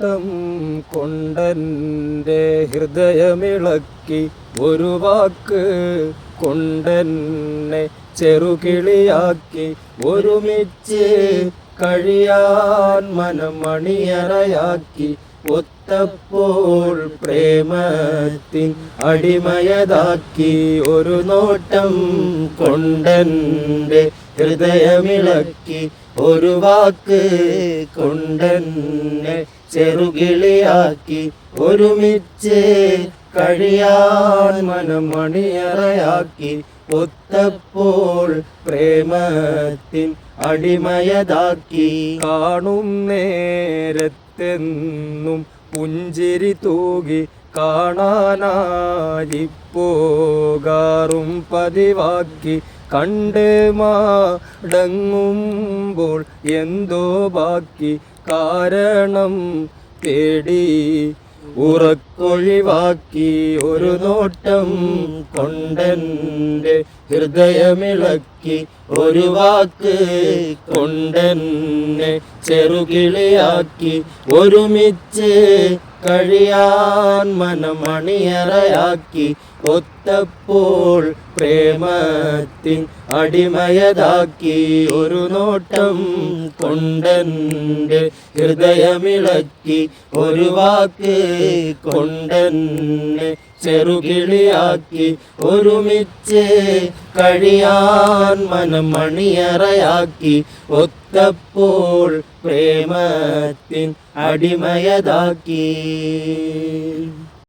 നോട്ടം കൊണ്ടെൻ്റെ ഹൃദയമിളക്കി ഒരു വാക്ക് കൊണ്ടെന്നെ ചെറുകിളിയാക്കി ഒരുമിച്ച് കഴിയാൻ മനം മണിയറയാക്കി ഒത്തപ്പോൾ പ്രേമത്തിൻ അടിമയതാക്കി ഒരു നോട്ടം കൊണ്ടെൻ്റെ ഹൃദയമിളക്കി ഒരു വാക്ക് കൊണ്ടെന്നെ ചെറുകിളിയാക്കി ഒരുമിച്ച് കഴിയാൻ മനം മണിയറയാക്കി ഒത്തപ്പോൾ പ്രേമത്തിൻ അടിമയതാക്കി കാണും നേരത്തെന്നും പുഞ്ചിരി തൂകി കാണാനായി പോകാറും പതിവാക്കി കണ്ട് മടങ്ങുമ്പോൾ എന്തോ ബാക്കി കാരണം തേടി ഉറക്കൊഴിവാക്കി ഒരു നോട്ടം കൊണ്ടെൻ്റെ ഹൃദയമിളക്കി ഒരു വാക്ക് കൊണ്ടെന്നെ ചെറുകിളിയാക്കി ഒരുമിച്ച് കഴിയാൻ മനം മണിയറയാക്കി ഒത്തപ്പോൾ പ്രേമത്തിൻ അടിമയതാക്കി ഒരു നോട്ടം കൊണ്ടെൻ്റെ ഹൃദയമിളക്കി ഒരു വാക്ക് കൊണ്ടെന്നെ ചെറുകിളിയാക്കി ഒരുമിച്ച് കഴിയാൻ മനം മണിയറയാക്കി ഒത്തപ്പോൾ പ്രേമത്തിൻ അടിമയതാക്കി.